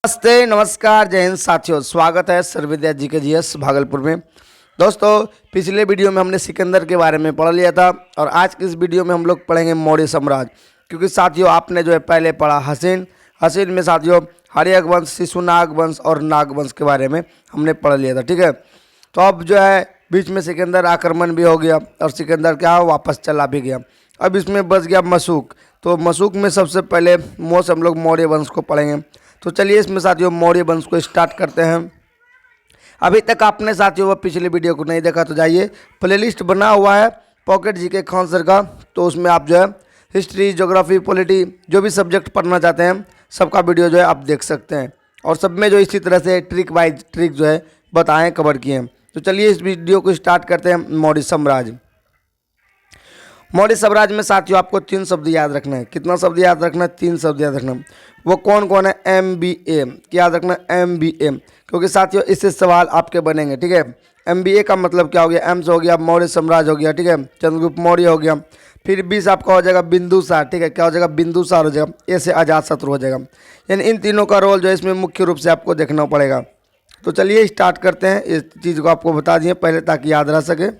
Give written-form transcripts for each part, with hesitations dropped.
नमस्ते, नमस्कार, जय हिंद साथियों। स्वागत है सर्वविद्या जी के जीएस भागलपुर में। दोस्तों, पिछले वीडियो में हमने सिकंदर के बारे में पढ़ लिया था और आज की इस वीडियो में हम लोग पढ़ेंगे मौर्य साम्राज्य। क्योंकि साथियों आपने जो है पहले पढ़ा हसीन में साथियों हर्यक वंश, शिशुनाग वंश और नाग वंश के बारे में हमने पढ़ लिया था। ठीक है, तो अब जो है बीच में सिकंदर आक्रमण भी हो गया और सिकंदर क्या वापस चला भी गया। अब इसमें बच गया मशूक। तो मशूक में सबसे पहले हम लोग मौर्य वंश को पढ़ेंगे। तो चलिए इसमें साथियों मौर्य वंश को स्टार्ट करते हैं। अभी तक आपने साथियों वो पिछले वीडियो को नहीं देखा तो जाइए, प्लेलिस्ट बना हुआ है पॉकेट जीके खान सर का। तो उसमें आप जो है हिस्ट्री, ज्योग्राफी, पॉलिटी जो भी सब्जेक्ट पढ़ना चाहते हैं सबका वीडियो जो है आप देख सकते हैं। और सब में जो इसी तरह से ट्रिक बाय ट्रिक जो है बताएं, कवर किए हैं। तो चलिए इस वीडियो को स्टार्ट करते हैं। मौर्य साम्राज्य। मौर्य साम्राज्य में साथियों आपको 3 शब्द याद रखना है। कितना शब्द याद रखना है? 3 शब्द याद रखना है। वो कौन कौन है? MBA याद रखना, MBA, क्योंकि साथियों इससे सवाल आपके बनेंगे। ठीक है, MBA का मतलब क्या हो गया? M से हो गया मौर्य साम्राज्य हो गया। ठीक है, चंद्रगुप्त मौर्य हो गया। फिर 20 आपका हो जाएगा बिंदुसार। ठीक है, क्या हो जाएगा? बिंदुसार हो जाएगा। ए से अजातशत्रु हो जाएगा। यानी इन तीनों का रोल जो है इसमें मुख्य रूप से आपको देखना पड़ेगा। तो चलिए स्टार्ट करते हैं। इस चीज़ को आपको बता दिए पहले ताकि याद रह सके।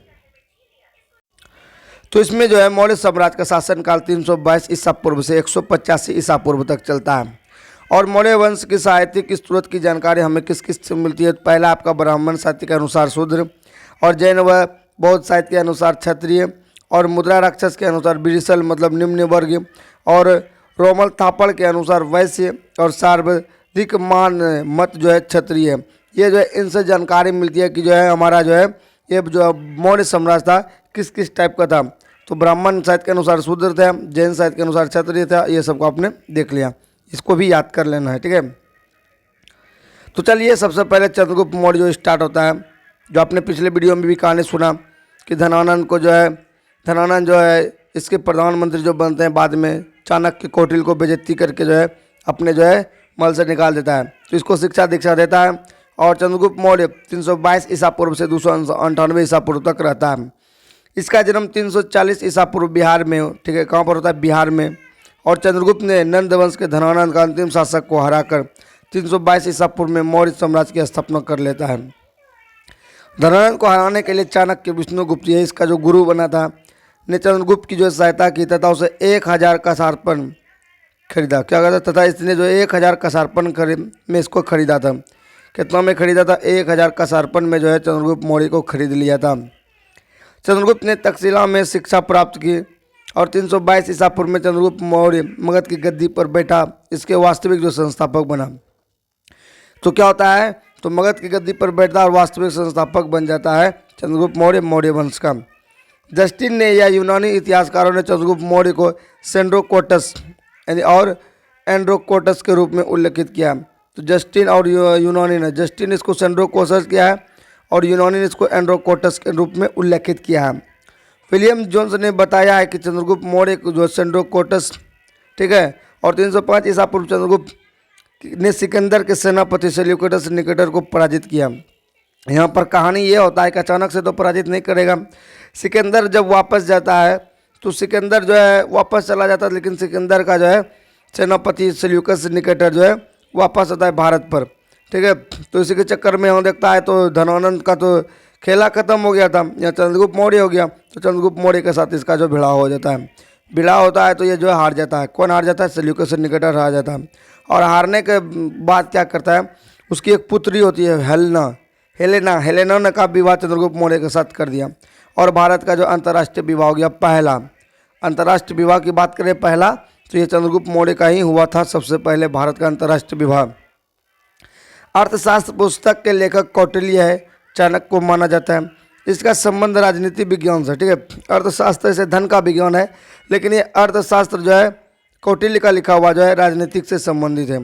तो इसमें जो है मौर्य साम्राज्य का शासनकाल 322 ईसा पूर्व से 185 ईसा पूर्व तक चलता है। और मौर्य वंश की साहित्यिक स्रोत की जानकारी हमें किस किस से मिलती है? पहला आपका ब्राह्मण साहित्य के अनुसार शूद्र, और जैन व बौद्ध साहित्य के अनुसार क्षत्रिय, और मुद्रा राक्षस के अनुसार बिरसल मतलब निम्न वर्ग, और रोमल थापड़ के अनुसार वैश्य, और सार्वधिक मान मत जो है क्षत्रिय। ये जो है इनसे जानकारी मिलती है कि जो है हमारा जो है ये जो मौर्य साम्राज्य था किस किस टाइप का था। तो ब्राह्मण साहित्य के अनुसार शूद्र था, जैन साहित्य के अनुसार क्षत्रिय था। ये सबको आपने देख लिया, इसको भी याद कर लेना है। ठीक है, तो चलिए सबसे पहले चंद्रगुप्त मौर्य जो स्टार्ट होता है, जो आपने पिछले वीडियो में भी कहानी सुना कि धनानंद को जो है धनानंद जो है इसके प्रधानमंत्री जो बनते हैं बाद में, चाणक्य कौटिल्य को बेइज्जती करके जो है अपने जो है मल से निकाल देता है। तो इसको शिक्षा दीक्षा देता है। और चंद्रगुप्त मौर्य 322 ईसा पूर्व से 298 ईसा पूर्व तक रहता है। इसका जन्म 340 ईसा पूर्व बिहार में, ठीक है, कहाँ पर होता है? बिहार में। और चंद्रगुप्त ने नंद वंश के धनानंद का अंतिम शासक को हराकर 322 ईसा पूर्व में मौर्य साम्राज्य की स्थापना कर लेता है। धनानंद को हराने के लिए चाणक्य विष्णुगुप्त, ये इसका जो गुरु बना था, ने चंद्रगुप्त की जो सहायता की तथा उसे 1000 कसारपन खरीदा। क्या कहता? तथा इसने जो 1000 कसारपन में इसको खरीदा था। कितना में खरीदा था? 1000 कसारपन में जो है चंद्रगुप्त मौर्य को खरीद लिया था। चंद्रगुप्त ने तक्षशिला में शिक्षा प्राप्त की और 322 ईसा पूर्व में चंद्रगुप्त मौर्य मगध की गद्दी पर बैठा, इसके वास्तविक जो संस्थापक बना। तो क्या होता है? तो मगध की गद्दी पर बैठता और वास्तविक संस्थापक बन जाता है चंद्रगुप्त मौर्य मौर्य वंश का। जस्टिन ने या यूनानी इतिहासकारों ने चंद्रगुप्त मौर्य को सेंड्रोकोटस यानी और एंड्रोकोटस के रूप में उल्लेखित किया। तो जस्टिन और यूनानी ने, जस्टिन इसको सेंड्रोकोटस किया है और यूनानी ने इसको एंड्रोकोटस के रूप में उल्लेखित किया है। विलियम जोन्स ने बताया है कि चंद्रगुप्त मौर्य जो सेंड्रोकोटस, ठीक है, और 305 ईसा पूर्व चंद्रगुप्त ने सिकंदर के सेनापति सेल्यूकस निकेटर को पराजित किया। यहाँ पर कहानी ये होता है कि अचानक से तो पराजित नहीं करेगा। सिकंदर जब वापस जाता है तो सिकंदर जो है वापस चला जाता है, लेकिन सिकंदर का जो है सेनापति सेल्यूकस निकेटर जो है वापस आता है भारत पर। ठीक है, तो इसी के चक्कर में हम देखता है तो धनानंद का तो खेला खत्म हो गया था, या चंद्रगुप्त मौर्य हो गया। तो चंद्रगुप्त मौर्य के साथ इसका जो भिड़ाव हो जाता है, भिड़ाव होता है तो ये जो है हार जाता है। कौन हार जाता है? सेल्यूकस निकेटर हार जाता है। और हारने के बाद क्या करता है? उसकी एक पुत्री होती है हेलेना ने का विवाह चंद्रगुप्त मौर्य के साथ कर दिया और भारत का जो अंतर्राष्ट्रीय विवाह हो गया पहला। अंतर्राष्ट्रीय विवाह की बात करें पहला, तो ये चंद्रगुप्त मौर्य का ही हुआ था सबसे पहले भारत का अंतर्राष्ट्रीय विवाह। अर्थशास्त्र पुस्तक के लेखक कौटिल्य है, चाणक्य को माना जाता है। इसका संबंध राजनीति विज्ञान से, ठीक है। अर्थशास्त्र से धन का विज्ञान है, लेकिन ये अर्थशास्त्र जो है कौटिल्य का लिखा हुआ जो है राजनीतिक से संबंधित है।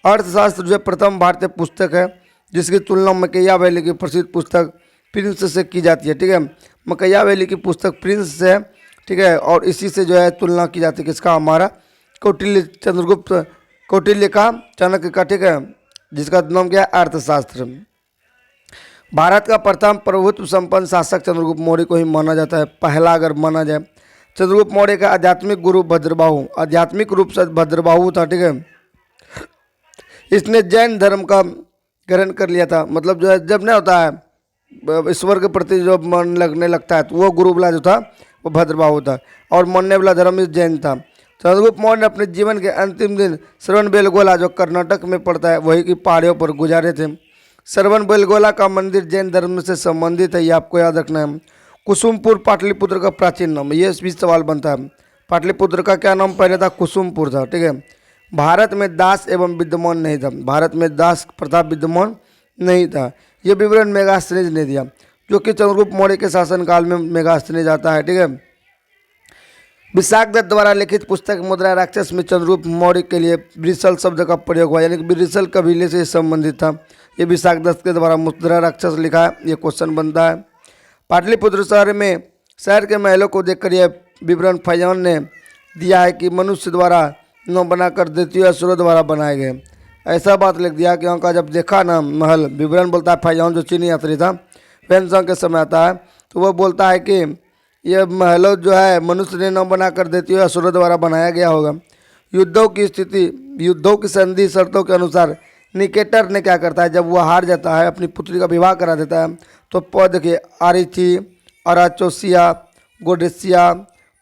अर्थशास्त्र जो है प्रथम भारतीय पुस्तक है जिसकी तुलना मकैयावेली की प्रसिद्ध पुस्तक प्रिंस से की जाती है। ठीक है, मकैयावेली की पुस्तक प्रिंस से है, ठीक है, और इसी से जो है तुलना की जाती है किसका? हमारा कौटिल्य, चंद्रगुप्त कौटिल्य का, चाणक्य का, ठीक है, जिसका नाम क्या है? अर्थशास्त्र। भारत का प्रथम प्रभुत्व संपन्न शासक चंद्रगुप्त मौर्य को ही माना जाता है, पहला अगर माना जाए। चंद्रगुप्त मौर्य का आध्यात्मिक गुरु भद्रबाहु, आध्यात्मिक रूप से भद्रबाहु था। ठीक है, इसने जैन धर्म का ग्रहण कर लिया था। मतलब जो है जब नहीं होता है ईश्वर के प्रति जो मन लगने लगता है तो वो गुरु वाला जो था वो भद्रबाहु था, और मानने वाला धर्म इस जैन था। चंद्रगुप्त मौर्य ने अपने जीवन के अंतिम दिन श्रवणबेलगोला जो कर्नाटक में पड़ता है वही की पहाड़ियों पर गुजारे थे। श्रवणबेलगोला का मंदिर जैन धर्म से संबंधित है, ये आपको याद रखना है। कुसुमपुर पाटलिपुत्र का प्राचीन नाम, ये भी सवाल बनता है। पाटलिपुत्र का क्या नाम पहले था? कुसुमपुर था। ठीक है। भारत में दास एवं विद्यमान नहीं था, भारत में दास प्रथा विद्यमान नहीं था। ये विवरण मेगास्थनीज ने दिया, जो कि चंद्रगुप्त मौर्य के शासनकाल में मेगास्थनीज आता है। ठीक है। विशाख दत्त द्वारा लिखित पुस्तक मुद्रा राक्षस में चंद्रगुप्त मौर्य के लिए ब्रिसल शब्द का प्रयोग हुआ, यानी कि ब्रिसल कबीले से संबंधित था। ये विशाख दत्त के द्वारा मुद्रा राक्षस लिखा है, ये क्वेश्चन बनता है। पाटलिपुत्र शहर के महलों को देखकर यह विवरण फैजान ने दिया है कि मनुष्य द्वारा न बनाकर द्वितीय असुरों द्वारा बनाए गए। ऐसा बात लिख दिया कि उनका जब देखा ना महल, विवरण बोलता है फैजान जो चीनी यात्री था वेनसंग के समय आता है, तो वह बोलता है कि यह महलों जो है मनुष्य ने न बनाकर द्वितीय असुरों द्वारा बनाया गया होगा। युद्धों की संधि शर्तों के अनुसार निकेटर ने क्या करता है, जब वह हार जाता है अपनी पुत्री का विवाह करा देता है। तो पद के आरिची, अराचोसिया, गोडेसिया,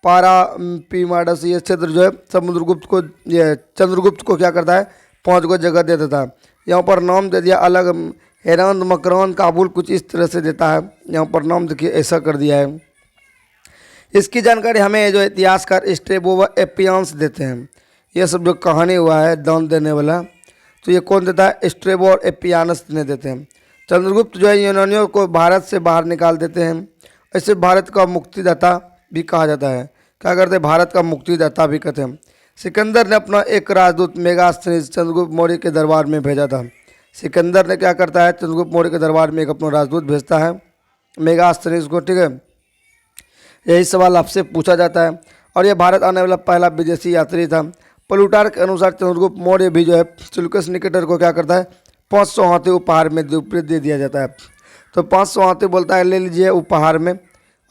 पारापीमाडस ये क्षेत्र जो है चंद्रगुप्त को क्या करता है 5 को जगह दे देता है। यहाँ पर नाम दे दिया अलग, हेरान, मकरान, काबुल कुछ इस तरह से देता है। यहाँ पर नाम देखिए ऐसा कर दिया है। इसकी जानकारी हमें जो इतिहासकार स्ट्रेबो व एपियान्स देते हैं। यह सब जो कहानी हुआ है दान देने वाला, तो ये कौन देता है? स्ट्रेबो और एपियानस ने देते हैं। चंद्रगुप्त जो है यूनानियों को भारत से बाहर निकाल देते हैं। ऐसे भारत का मुक्तिदाता भी कहा जाता है। क्या करते हैं? भारत का मुक्तिदाता भी कहते हैं। सिकंदर ने अपना एक राजदूत मेगास्थनीज चंद्रगुप्त मौर्य के दरबार में भेजा था। सिकंदर ने क्या करता है? चंद्रगुप्त मौर्य के दरबार में एक अपना राजदूत भेजता है मेगास्थनीज को। ठीक है। यही सवाल आपसे पूछा जाता है, और यह भारत आने वाला पहला विदेशी यात्री था। प्लूटार्क के अनुसार चंद्रगुप्त मौर्य भी जो है सिल्कस निकेटर को क्या करता है 500 हाथी उपहार में दे दिया जाता है। तो 500 हाथी बोलता है ले लीजिए उपहार में,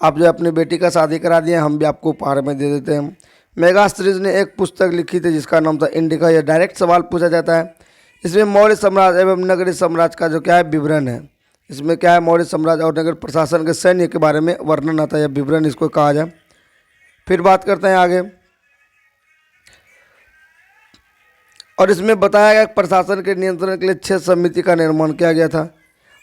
आप जो अपनी बेटी का शादी करा दिए, हम भी आपको उपहार में दे देते हैं। मेगास्थनीज ने एक पुस्तक लिखी थी जिसका नाम था इंडिका। यह डायरेक्ट सवाल पूछा जाता है। इसमें मौर्य साम्राज्य एवं नगरीय साम्राज्य का जो क्या है विवरण है। इसमें क्या है? मौर्य साम्राज्य और नगर प्रशासन के सैन्य के बारे में वर्णन आता है, या विवरण इसको कहा जाए। फिर बात करते हैं आगे, और इसमें बताया गया प्रशासन के नियंत्रण के लिए 6 समिति का निर्माण किया गया था।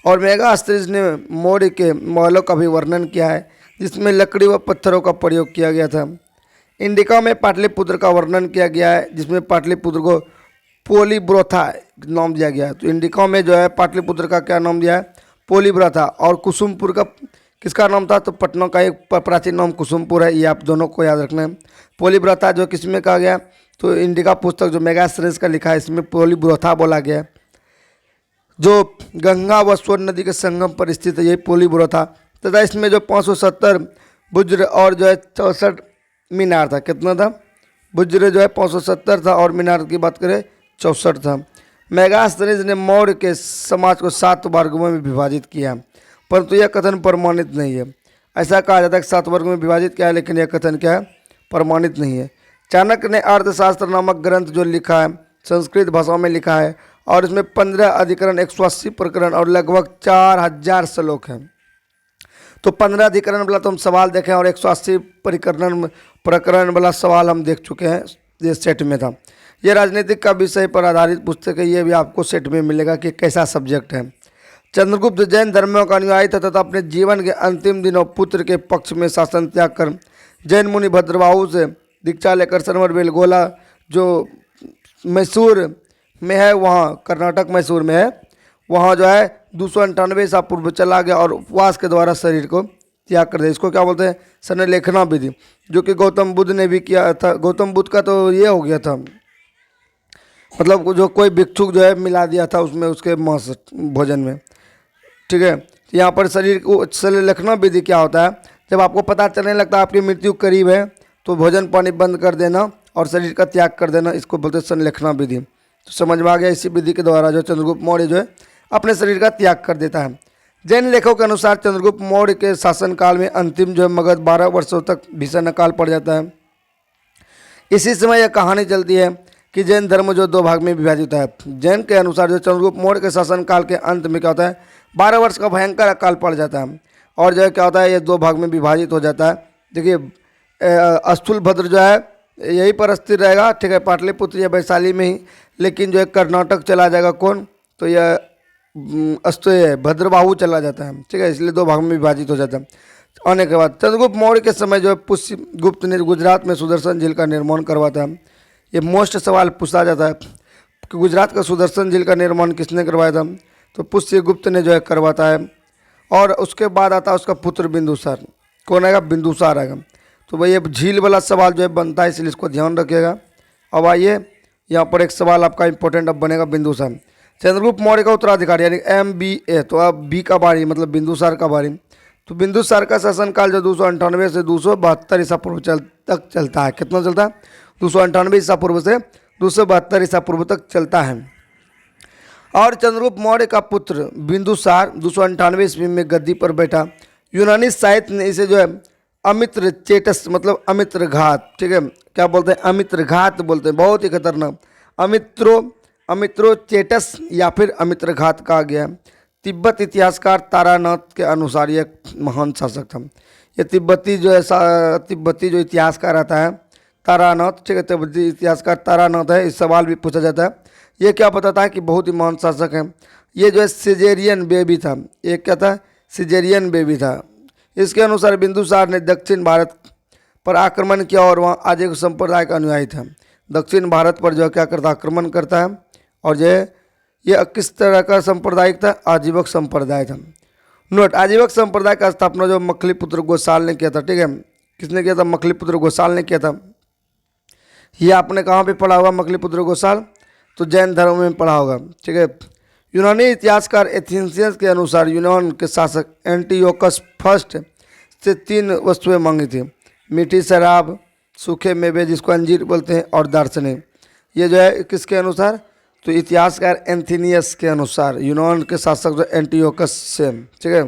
और मेगास्थनीज ने मौर्य के महलों का भी वर्णन किया है, जिसमें लकड़ी व पत्थरों का प्रयोग किया गया था। इंडिका में पाटलिपुत्र का वर्णन किया गया है, जिसमें पाटलिपुत्र को पोलीब्रोथा नाम दिया गया है। तो इंडिका में जो है पाटलिपुत्र का क्या नाम दिया है? पोलीब्रोथा। और कुसुमपुर का किसका नाम था? तो पटना का एक प्राचीन नाम कुसुमपुर है। ये आप दोनों को याद रखना है। पोलीब्रोथा जो किस में कहा गया? तो इंडिका पुस्तक जो मेगास्थनीज का लिखा है इसमें पोलीब्रोथा बोला गया है, जो गंगा व स्वर्ण नदी के संगम पर स्थित है। यही पोलीब्रोथा तथा इसमें जो 570 बुज्र और जो है 64 मीनार था। कितना था? बुज्र जो है 570 था, और मीनार की बात करें 64 था। मेगास्थनीज ने मौर्य के समाज को 7 वर्गों में विभाजित किया, परंतु यह कथन प्रमाणित नहीं है। ऐसा कहा जाता है कि 7 वर्गों में विभाजित किया है, लेकिन यह कथन क्या है? प्रमाणित नहीं है। चाणक्य ने अर्थशास्त्र नामक ग्रंथ जो लिखा है संस्कृत भाषा में लिखा है, और इसमें 15 अधिकरण, 180 प्रकरण और लगभग 4000 श्लोक हैं। तो 15 अधिकरण वाला तो हम सवाल देखें, और 180 प्रकरण वाला सवाल हम देख चुके हैं, ये सेट में था। यह राजनीतिक का विषय पर आधारित पुस्तक है, ये भी आपको सेट में मिलेगा कि कैसा सब्जेक्ट है। चंद्रगुप्त जैन धर्मों का अनुयायी था तथा अपने जीवन के अंतिम दिनों पुत्र के पक्ष में शासन त्याग कर जैन मुनि भद्रबाहु से दीक्षा लेकर श्रवणबेलगोला जो मैसूर में है, वहाँ कर्नाटक मैसूर में है, वहाँ जो है 298 ईसा पूर्व चला गया और उपवास के द्वारा शरीर को त्याग कर दिया। इसको क्या बोलते हैं? संलेखना विधि, जो कि गौतम बुद्ध ने भी किया था। गौतम बुद्ध का तो ये हो गया था, मतलब जो कोई भिक्षुक जो है मिला दिया था उसमें उसके मांस भोजन में। ठीक है। यहाँ पर शरीर को संलेखना विधि क्या होता है? जब आपको पता चलने लगता है आपकी मृत्यु करीब है, तो भोजन पानी बंद कर देना और शरीर का त्याग कर देना, इसको बोलते हैं संलेखना विधि। तो समझ में आ गया। इसी विधि के द्वारा जो चंद्रगुप्त मौर्य जो है अपने शरीर का त्याग कर देता है। जैन लेखों के अनुसार चंद्रगुप्त मौर्य के शासनकाल में अंतिम जो है मगध 12 वर्षों तक भीषण अकाल पड़ जाता है। इसी समय यह कहानी चलती है कि जैन धर्म जो दो भाग में विभाजित है। जैन के अनुसार जो चंद्रगुप्त मौर्य के शासनकाल के अंत में क्या होता है, 12 वर्ष का भयंकर अकाल पड़ जाता है और जो है क्या होता है, ये दो भाग में विभाजित हो जाता है। देखिए स्थूलभद्र जो है यहीं पर स्थिर रहेगा, ठीक है, पाटलिपुत्र या वैशाली में ही, लेकिन जो है कर्नाटक चला जाएगा कौन, तो यह भद्रबाहु चला जाता है, ठीक है, इसलिए दो भाग में विभाजित हो जाता है। आने के बाद चंद्रगुप्त मौर्य के समय जो है पुष्यगुप्त ने गुजरात में सुदर्शन झील का निर्माण करवाता है। ये मोस्ट सवाल पूछा जाता है कि गुजरात का सुदर्शन झील का निर्माण किसने करवाया था, तो पुष्यगुप्त ने जो है करवाता है। और उसके बाद आता है उसका पुत्र बिंदुसार। कौन आएगा, बिंदुसार आएगा। तो भाई ये झील वाला सवाल जो है बनता है, इसलिए इसको ध्यान रखिएगा। अब आइए यहाँ पर एक सवाल आपका इंपॉर्टेंट अब बनेगा, बिंदुसार चंद्रगुप्त मौर्य का उत्तराधिकारी यानी MBA। तो अब बी का बारी मतलब बिंदुसार का बारी। तो बिंदुसार का शासनकाल जो 298 से 272 ईसा पूर्व तक चलता है। कितना चलता है, 298 ईसा पूर्व से 272 ईसा पूर्व तक चलता है। और चंद्रगुप्त मौर्य का पुत्र बिंदुसार 298 ईस्वी में गद्दी पर बैठा। यूनानी साहित्य ने इसे जो है अमित्र चेटस मतलब अमित्र घात, ठीक है, क्या बोलते हैं, अमित्र घात बोलते हैं, बहुत ही खतरनाक, अमित्रो चेटस या फिर अमित्र घात कहा गया है। तिब्बत इतिहासकार तारानाथ के अनुसार यह महान शासक था। ये तिब्बती जो इतिहासकार आता है तारानाथ, ठीक है, तिब्बती इतिहासकार तारानाथ है। इस सवाल भी पूछा जाता है। ये क्या बताता है कि बहुत ही महान शासक है। ये जो है सिजेरियन बेबी था। ये क्या था, सिजेरियन बेबी था। इसके अनुसार बिंदुसार ने दक्षिण भारत पर आक्रमण किया और वहाँ आजीवक संप्रदाय का अनुयायी था। दक्षिण भारत पर जो है क्या करता, आक्रमण करता है। और जो है ये किस तरह का सांप्रदायिक था, आजीवक संप्रदाय था। नोट, आजीवक संप्रदाय का स्थापना जो मखलीपुत्र गोसाल ने किया था, ठीक है, किसने किया था, मखलीपुत्र गोसाल ने किया था। ये आपने कहाँ पे पढ़ा होगा मखलीपुत्र गोसाल, तो जैन धर्म में पढ़ा होगा, ठीक है। यूनानी इतिहासकार एथेंसियंस के अनुसार यूनान के शासक एंटियोकस फर्स्ट से 3 वस्तुएं मांगी थी, मीठी शराब, सूखे मेवे जिसको अंजीर बोलते हैं, और दार्शनिक। ये जो है किसके अनुसार, तो इतिहासकार एंथिनियस के अनुसार यूनान के शासक जो एंटियोकस से, ठीक है,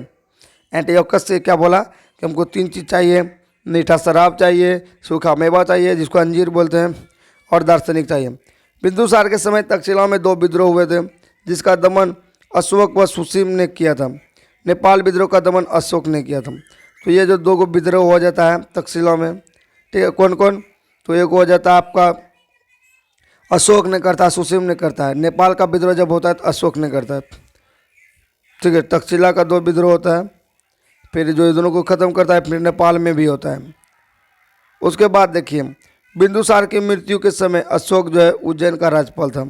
एंटियोकस से क्या बोला कि हमको 3 चीज़ चाहिए, मीठा शराब चाहिए, सूखा मेवा चाहिए जिसको अंजीर बोलते हैं, और दार्शनिक चाहिए। बिंदुसार के समय तक्षशिला में 2 विद्रोह हुए थे जिसका दमन अशोक व सुसीम ने किया था। नेपाल विद्रोह का दमन अशोक ने किया था। तो ये जो 2 विद्रोह हो जाता है तक्षशिला में, ठीक है, कौन कौन, तो एक हो जाता है आपका अशोक ने करता है, सुसीम ने करता है। नेपाल का विद्रोह जब होता है तो अशोक ने करता है, ठीक है। तक्षशिला का 2 विद्रोह होता है, फिर जो दोनों को ख़त्म करता है, फिर नेपाल में भी होता है। उसके बाद देखिए बिंदुसार की मृत्यु के समय अशोक जो है उज्जैन का राज्यपाल था।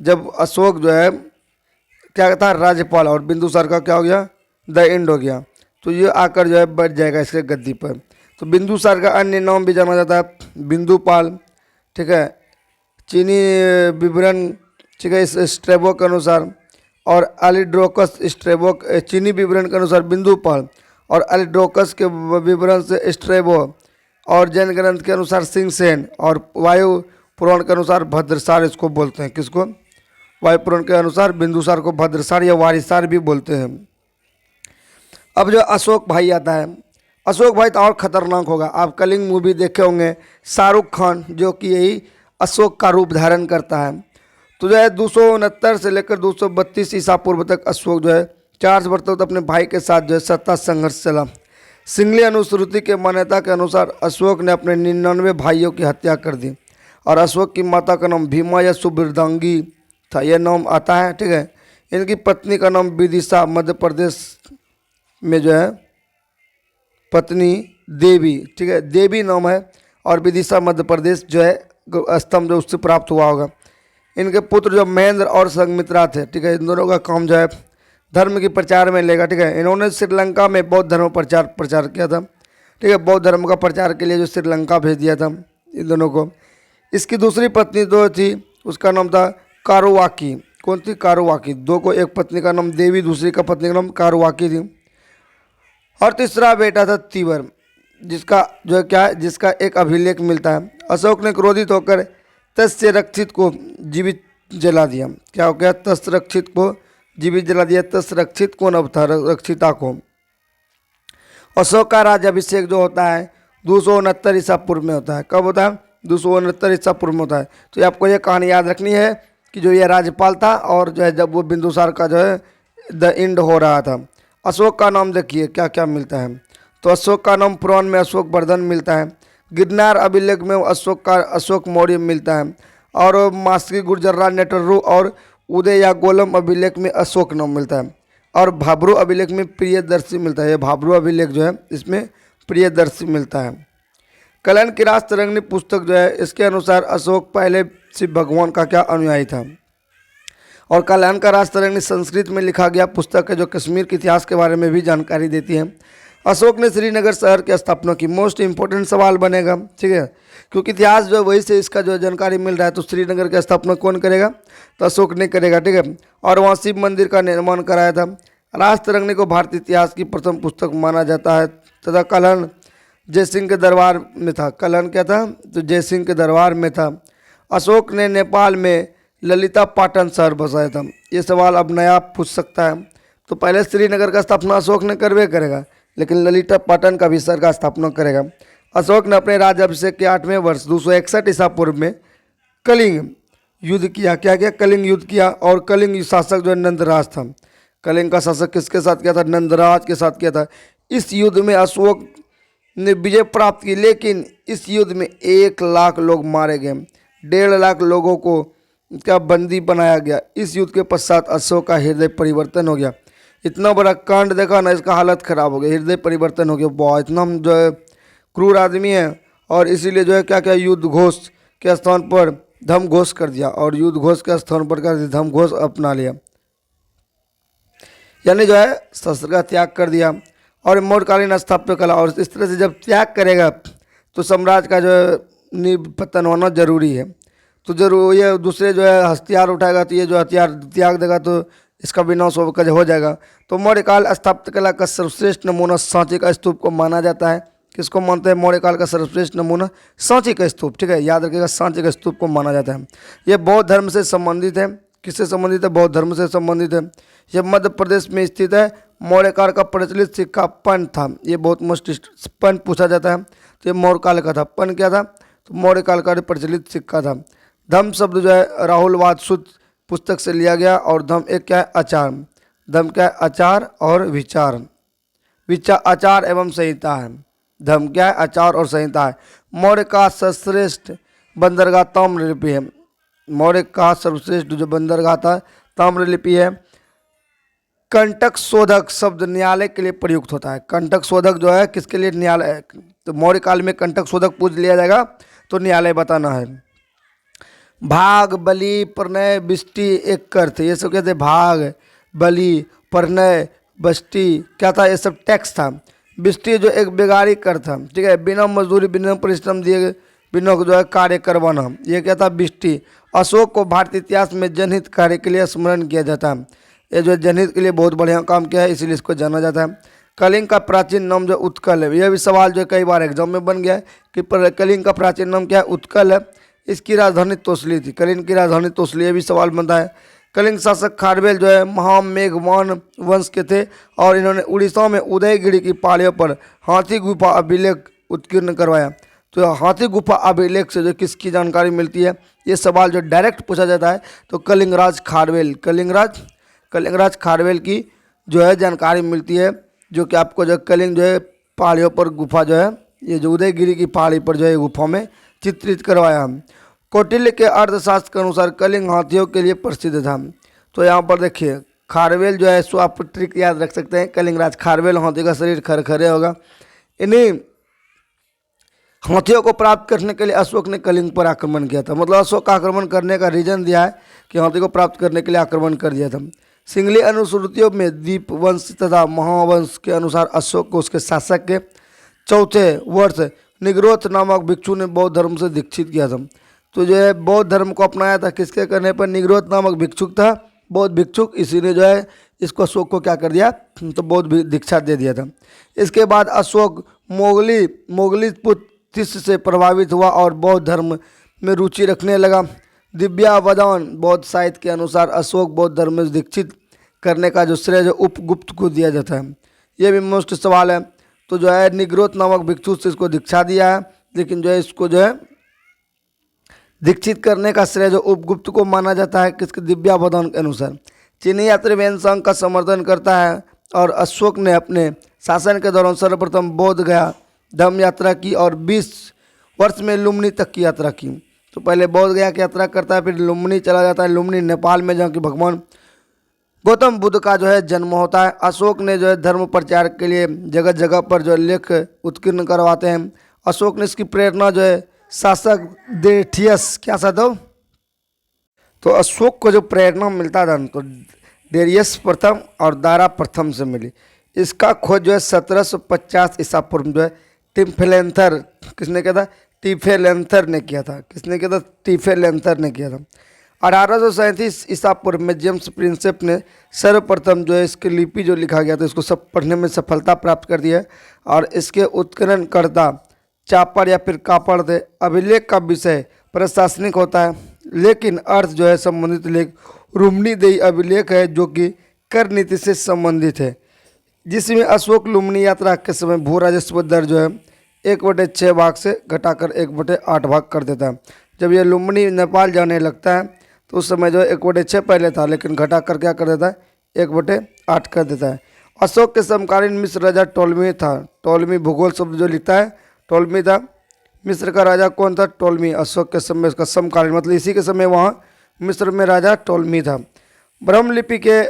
जब अशोक जो है क्या था, राज्यपाल, और बिंदुसार का क्या हो गया, द एंड हो गया, तो ये आकर जो है बैठ जाएगा इसके गद्दी पर। तो बिंदुसार का अन्य नाम भी जाना जाता है बिंदुपाल, ठीक है, चीनी विवरण, ठीक है, इस स्ट्रेबो के अनुसार, और अलिड्रोकस स्ट्रेबो चीनी विवरण के अनुसार बिंदुपाल, और अलिड्रोकस के विवरण से स्ट्रेबो, और जैन ग्रंथ के अनुसार सिंहसेन, और वायु पुराण के अनुसार भद्रसार इसको बोलते हैं। किसको, वायु पुराण के अनुसार बिंदुसार को भद्रसार या वारिसार भी बोलते हैं। अब जो अशोक भाई आता है, अशोक भाई तो और ख़तरनाक होगा। आप कलिंग मूवी देखे होंगे, शाहरुख खान जो कि यही अशोक का रूप धारण करता है। तो जो है 269 से लेकर 232 ईसा पूर्व तक अशोक जो है 4 वर्ष तक अपने भाई के साथ जो है सत्ता संघर्ष चला। सिंगली अनुश्रुति के मान्यता के अनुसार अशोक ने अपने 99 भाइयों की हत्या कर दी, और अशोक की माता का नाम भीमा या सुब्रदांगी था, यह नाम आता है, ठीक है। इनकी पत्नी का नाम विदिशा, मध्य प्रदेश में जो है पत्नी देवी, ठीक है, देवी नाम है, और विदिशा मध्य प्रदेश जो है स्तंभ जो उससे प्राप्त हुआ होगा। इनके पुत्र जो महेंद्र और संघमित्रा थे, ठीक है, इन दोनों का काम जो है धर्म की प्रचार में लेगा, ठीक है। इन्होंने श्रीलंका में बौद्ध धर्म प्रचार किया था, ठीक है, बौद्ध धर्म का प्रचार के लिए जो श्रीलंका भेज दिया था इन दोनों को। इसकी दूसरी पत्नी जो थी उसका नाम था कारुवाकी। कौन थी, कारुवाकी। 2 को, एक पत्नी का नाम देवी, दूसरी का पत्नी का नाम कारुवाकी थी। और तीसरा बेटा था तीवर, जिसका जो है क्या है, जिसका एक अभिलेख मिलता है। अशोक ने क्रोधित होकर तस्य रक्षित को जीवित जला दिया। क्या हो गया, तस्य रक्षित को जीवित जला दिया। तस्य रक्षित कौन अब था, रक्षिता को। अशोक का राज्याभिषेक जो होता है 269 ईसा पूर्व में होता है। कब होता है, 269 ईसा पूर्व में होता है। तो ये आपको ये कहानी याद रखनी है कि जो ये राज्यपाल था और जो है जब वो बिंदुसार का जो है द एंड हो रहा था। अशोक का नाम देखिए क्या क्या मिलता है। तो अशोक का नाम पुराण में अशोक वर्धन मिलता है, गिरनार अभिलेख में अशोक का अशोक मौर्य मिलता है, और मास्की गुर्जर्रा नेटरू और उदय या गोलम अभिलेख में अशोक नाम मिलता है, और भाब्रू अभिलेख में प्रियदर्शी मिलता है। ये भाब्रू अभिलेख जो है इसमें प्रियदर्शी मिलता है। कल्याण की राज तरंगिणी पुस्तक जो है इसके अनुसार अशोक पहले शिव भगवान का क्या अनुयायी था। और कल्याण का राज तरंगिणी संस्कृत में लिखा गया पुस्तक है जो कश्मीर के इतिहास के बारे में भी जानकारी देती है। अशोक ने श्रीनगर शहर की स्थापना की, मोस्ट इंपॉर्टेंट सवाल बनेगा, ठीक है, क्योंकि इतिहास जो है वही से इसका जो जानकारी मिल रहा है। तो श्रीनगर की स्थापना कौन करेगा, तो अशोक ने करेगा, ठीक है। और वहाँ शिव मंदिर का निर्माण कराया था। राज तरंगिणी को भारतीय इतिहास की प्रथम पुस्तक माना जाता है तथा कल्याण जयसिंह के दरबार में था। कल्याण क्या था, तो जयसिंह के दरबार में था। अशोक ने नेपाल में ललिता पाटन शहर बसाया था। ये सवाल अब नया पूछ सकता है। तो पहले श्रीनगर का स्थापना अशोक ने करवे करेगा, लेकिन ललिता पाटन का भी शहर का स्थापना करेगा। अशोक ने अपने राज्याभिषेक के 8वें वर्ष 261 ईसा पूर्व में कलिंग युद्ध किया। क्या किया, कलिंग युद्ध किया। और कलिंग शासक जो नंदराज था, कलिंग का शासक किसके साथ किया था, नंदराज के साथ किया था। इस युद्ध में अशोक ने विजय प्राप्त की, लेकिन इस युद्ध में 1 लाख लोग मारे गए, 1.5 लाख लोगों को क्या बंदी बनाया गया। इस युद्ध के पश्चात अशोक का हृदय परिवर्तन हो गया। इतना बड़ा कांड देखा ना, इसका हालत खराब हो गया, हृदय परिवर्तन हो गया। बहुत इतना जो है क्रूर आदमी है, और इसीलिए जो है क्या क्या युद्ध घोष के स्थान पर धम घोष कर दिया, और युद्ध घोष के स्थान पर कर धम घोष अपना लिया, यानी जो है शस्त्र का त्याग कर दिया। और मौर्यकालीन स्थापत्य कला, और इस तरह से जब त्याग करेगा तो साम्राज्य का जो है पतन होना जरूरी है। तो जरूर ये दूसरे जो है हथियार उठाएगा तो ये जो हथियार त्याग देगा तो इसका विनाश हो जाएगा। तो मौर्यकाल स्थापत्य कला का सर्वश्रेष्ठ नमूना सांची का स्तूप को माना जाता है। किसको मानते हैं, मौर्यकाल का सर्वश्रेष्ठ नमूना सांची का स्तूप, ठीक है, याद रखिएगा, सांची का स्तूप को माना जाता है। ये बौद्ध धर्म से संबंधित है। किससे संबंधित है, बौद्ध धर्म से संबंधित है। यह मध्य प्रदेश में स्थित है। मौर्यकाल का प्रचलित सिक्का पन था। ये बहुत मोस्ट पन पूछा जाता है, तो ये मौर्यकाल का था। पन क्या था, तो मौर्यकाल का प्रचलित सिक्का था। धम शब्द जो है राहुल वादसुत पुस्तक से लिया गया, और धम एक क्या है, आचार। धम क्या है, आचार और विचार, आचार एवं संहिता है। धम क्या है, आचार और संहिता है। मौर्य का सर्वश्रेष्ठ बंदरगाह ताम्रलिपि है। मौर्य का सर्वश्रेष्ठ जो बंदरगाह था ताम्रलिपि है। कंटक शोधक शब्द न्यायालय के लिए प्रयुक्त होता है। कंटक शोधक जो है किसके लिए, न्यायालय। तो मौर्य काल में कंटक शोधक पूछ लिया जाएगा तो न्यायालय बताना है। भाग, बलि, प्रणय, बिष्टि एक कर थे। ये सब कहते हैं भाग, बलि, प्रणय, बष्टि क्या था, ये सब टैक्स था। बिष्टि जो एक बेगारी कर था, ठीक है, बिना मजदूरी बिना परिश्रम दिए बिना जो है कार्य करवाना, ये क्या था, बिष्टि। अशोक को भारतीय इतिहास में जनहित कार्य के लिए स्मरण किया जाता है। ये जो जनहित के लिए बहुत बढ़िया काम किया है, इसीलिए इसको जाना जाता है। कलिंग का प्राचीन नाम जो उत्कल है, यह भी सवाल जो कई बार एग्जाम में बन गया है कि कलिंग का प्राचीन नाम क्या है, उत्कल है। इसकी राजधानी तोसली थी। कलिंग की राजधानी तोसली, ये भी सवाल बनता है। कलिंग शासक खारवेल जो है महामेघवान वंश के थे, और इन्होंने उड़ीसा में उदयगिरी की पहाड़ियों पर हाथी गुफा अभिलेख उत्कीर्ण करवाया। तो हाथी गुफा अभिलेख से जो किसकी जानकारी मिलती है, ये सवाल जो डायरेक्ट पूछा जाता है तो कलिंगराज खारवेल, कलिंगराज खारवेल की जो है जानकारी मिलती है, जो कि आपको जो कलिंग जो है पहाड़ियों पर गुफा जो है, ये जो उदयगिरी की पहाड़ी पर जो है गुफा में चित्रित करवाया। कौटिल्य के अर्थशास्त्र के अनुसार कलिंग हाथियों के लिए प्रसिद्ध था। तो यहाँ पर देखिए खारवेल जो है, सो आप ट्रिक याद रख सकते हैं, कलिंगराज खारवेल, हाथी का शरीर खरखरे होगा। इन्हीं हाथियों को प्राप्त करने के लिए अशोक ने कलिंग पर आक्रमण किया था। मतलब अशोक का आक्रमण करने का रीजन दिया है कि हाथी को प्राप्त करने के लिए आक्रमण कर दिया था। सिंगली अनुश्रुतियों में दीप वंश तथा महावंश के अनुसार अशोक को उसके शासक के 4थे वर्ष निग्रोथ नामक भिक्षु ने बौद्ध धर्म से दीक्षित किया था। तो जो है बौद्ध धर्म को अपनाया था, किसके करने पर, निग्रोथ नामक भिक्षुक था, बौद्ध भिक्षुक, इसी ने जो है इसको अशोक को क्या कर दिया, तो बौद्ध दीक्षा दे दिया था। इसके बाद अशोक मोगली पुत्र से प्रभावित हुआ और बौद्ध धर्म में रुचि रखने लगा। दिव्यावदान बौद्ध साहित्य के अनुसार अशोक बौद्ध धर्म में दीक्षित करने का जो श्रेय जो उपगुप्त को दिया जाता है। ये भी मोस्ट सवाल है। तो जो है निग्रोथ नामक भिक्षु से इसको दीक्षा दिया है, लेकिन जो है इसको जो है दीक्षित करने का श्रेय जो उपगुप्त को माना जाता है किसके दिव्यावधान के अनुसार। चीनी यात्री वेनसांग का समर्थन करता है और अशोक ने अपने शासन के दौरान सर्वप्रथम बोध गया धम्म यात्रा की और 20 वर्ष में लुम्बिनी तक की यात्रा की। तो पहले बोध गया की यात्रा करता है, फिर लुम्बिनी चला जाता है। लुम्बिनी नेपाल में जहाँ कि भगवान गौतम बुद्ध का जो है जन्म होता है। अशोक ने जो है धर्म प्रचार के लिए जगह जगह पर जो है लेख उत्कीर्ण करवाते हैं। अशोक ने इसकी प्रेरणा जो है शासक डेरियस क्या साधव, तो अशोक को जो प्रेरणा मिलता था तो डेरियस प्रथम और दारा प्रथम से मिली। इसका खोज जो है 1750 ईसा पूर्व जो है टिम्फेलेंथर किसने किया था, टिफेलेंथर ने किया था। किसने किया था, टिफेलेंथर ने किया था। 1837 ईसा पूर्व में जेम्स प्रिंसेप ने सर्वप्रथम जो है इसकी लिपि जो लिखा गया था इसको सब पढ़ने में सफलता प्राप्त कर दी है। और इसके उत्खननकर्ता चापर या फिर कापड़ थे। अभिलेख का विषय प्रशासनिक होता है, लेकिन अर्थ जो है संबंधित लेख लुम्बिनी अभिलेख है जो कि कर नीति से संबंधित है, जिसमें अशोक लुम्बिनी यात्रा के समय भू राजस्व दर जो है 1/6 भाग से घटाकर 1/8 भाग कर देता है। जब ये लुम्बिनी नेपाल जाने लगता है तो उस समय जो है 1/6 पहले था, लेकिन घटा कर क्या कर देता है 1/8 कर देता है। अशोक के समकालीन मिस्र राजा टोलमी था। टोलमी भूगोल शब्द जो लिखता है टोलमी था। मिस्र का राजा कौन था, टोलमी। अशोक के समय इसका समकालीन मतलब इसी के समय वहाँ मिस्र में राजा टोलमी था। ब्रह्मलिपि के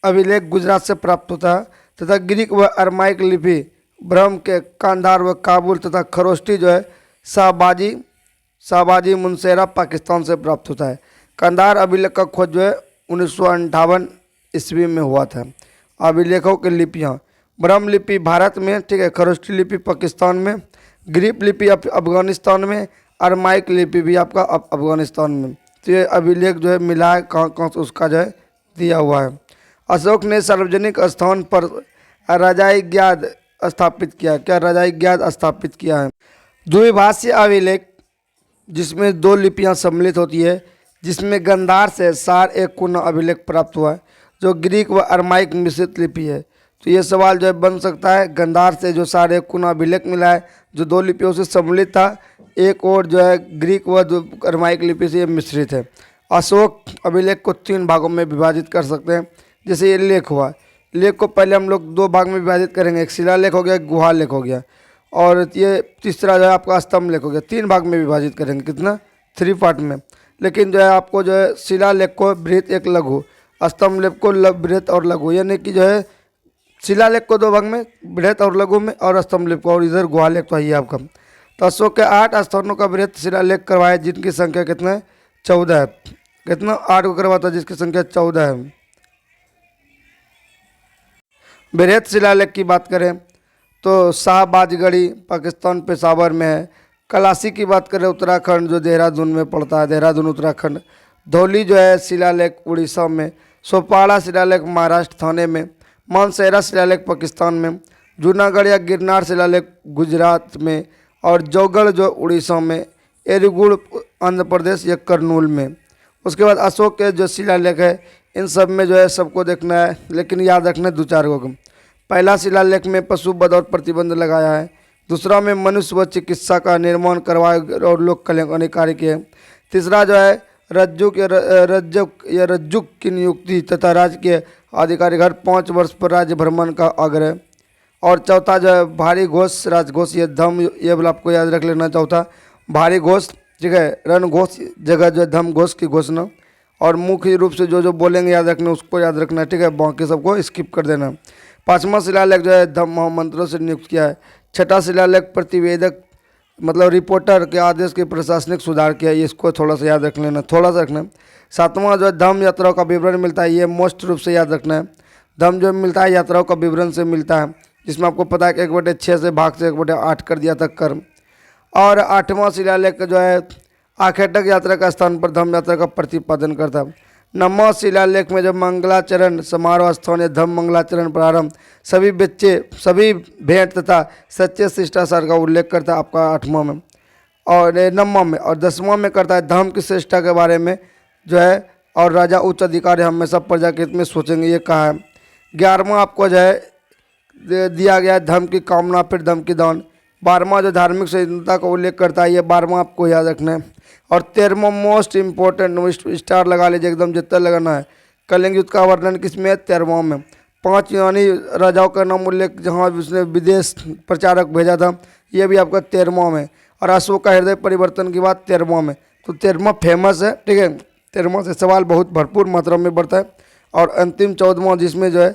अभिलेख गुजरात से प्राप्त होता है तथा ग्रीक व अरमाइक लिपि ब्रह्म के कांधार व काबुल तथा खरोष्टी जो है शाहबाजी मुनसेरा पाकिस्तान से प्राप्त होता है। कांधार अभिलेख का खोज जो है 1958 ईस्वी में हुआ था। अभिलेखों की लिपियाँ ब्रह्म लिपि भारत में, ठीक है, खरोष्टी लिपि पाकिस्तान में, ग्रीक लिपि अफगानिस्तान में, अरमाइक लिपि भी आपका अफगानिस्तान में। तो ये अभिलेख जो है मिला है कहाँ कहाँ से उसका जो है दिया हुआ है। अशोक ने सार्वजनिक स्थान पर रजाई ज्ञात स्थापित किया। क्या रजाई ज्ञात स्थापित किया है। द्विभाषीय अभिलेख जिसमें 2 लिपियां सम्मिलित होती है, जिसमें गंधार से सार एक कुना अभिलेख प्राप्त हुआ है जो ग्रीक व अरमाइक मिश्रित लिपि है। तो ये सवाल जो है बन सकता है, गंधार से जो सार एक कुना अभिलेख मिला है जो 2 लिपियों से सम्मिलित था, एक और जो है ग्रीक व अरमाइक लिपि से ये मिश्रित है। अशोक अभिलेख को 3 भागों में विभाजित कर सकते हैं। जैसे ये लेख हुआ, लेख को पहले हम लोग 2 भाग में विभाजित करेंगे, एक शिलालेख हो गया, एक गुहा लेख हो गया, और ये तीसरा जो है आपका स्तंभ लेख हो गया। 3 भाग में विभाजित करेंगे, कितना 3 पार्ट में। लेकिन जो है आपको जो है शिलालेख को बृहत एक लघु, स्तंभ लेख को बृहत और लघु, यानी कि जो है शिलालेख को 2 भाग में, बृहत और लघु में, और स्तंभ लेख को, और इधर गुहा लेख तो है आपका। तो अशोक के 8 स्थानों का बृहत शिलालेख करवाए जिनकी संख्या कितना है 14 है। कितना 8 को करवाता जिसकी संख्या 14 है। बृहत शिलालेख की बात करें तो शाहबाजगढ़ी पाकिस्तान पेशावर में है। कलासी की बात करें उत्तराखंड जो देहरादून में पड़ता है, देहरादून उत्तराखंड। धौली जो है शिलालेख उड़ीसा में। सोपाड़ा शिलालेख महाराष्ट्र थाने में। मानसेरा शिलालेख पाकिस्तान में। जूनागढ़ या गिरनार शिलालेख गुजरात में। और जौगढ़ जो उड़ीसा में। एरीगुड़ आंध्र प्रदेश या करनूल में। उसके बाद अशोक के जो शिलालेख है इन सब में जो है सबको देखना है, लेकिन याद रखना 2-4 को। पहला शिलालेख में पशुवध और प्रतिबंध लगाया है। दूसरा में मनुष्य व चिकित्सा का निर्माण करवाए और लोक कल्याण कार्य किए। तीसरा जो है रज्जुक की नियुक्ति तथा राज्य के अधिकारी हर 5 वर्ष पर राज्य भ्रमण का आग्रह। और चौथा जो है भारी घोष राजघोष, ये धम, ये वाला आपको याद रख लेना। चौथा भारी घोष, ठीक है, रण घोष जगह जो है धम घोष की घोषणा। और मुख्य रूप से जो बोलेंगे याद रखना, उसको याद रखना, ठीक है, बाकी सबको स्किप कर देना। 5वां शिलालेख जो है धम्म महामंत्रों से नियुक्त किया है। 6ठा शिलालेख प्रतिवेदक मतलब रिपोर्टर के आदेश के प्रशासनिक सुधार किया है, इसको थोड़ा सा याद रख लेना, थोड़ा सा रखना। 7वां जो है धम्म यात्राओं का विवरण मिलता है, ये मोस्ट रूप से याद रखना है। धम्म जो मिलता है यात्राओं का विवरण से मिलता है, जिसमें आपको पता है कि 1/6 से भाग से 1/8 कर दिया था कर्म। और 8वां शिलालेख जो है आखेटक यात्रा का स्थान पर धम्म यात्रा का प्रतिपादन करता है। 9वां शिलालेख में जब मंगलाचरण समारोह स्थान या धम्म मंगलाचरण प्रारंभ सभी भेंट तथा सच्चे शिष्टाचार का उल्लेख करता है आपका 8वां में और 9वां में। और 10वां में करता है धम्म की श्रेष्ठता के बारे में जो है, और राजा उच्च अधिकारी हमेशा प्रजा के हित में सोचेंगे, ये कहा है। 11वां आपको जो है दिया गया है धम्म की कामना फिर धम्म की दान। 12वां जो धार्मिक सहिष्णुता का उल्लेख करता है, ये 12वां आपको याद रखना है। और 13वां मोस्ट इम्पोर्टेंट स्टार लगा लीजिए एकदम जितना लगाना है। कलिंग युद्ध का वर्णन किसमें है? 13वां में। 5 यूनानी राजाओं का नाम उल्लेख जहाँ उसने विदेश प्रचारक भेजा था, ये भी आपका 13वां में। और अशोक का हृदय परिवर्तन की बात 13वां में। तो 13वां फेमस है, ठीक है। 13वां से सवाल बहुत भरपूर मात्रा में बढ़ता है। और अंतिम 14वां जिसमें जो है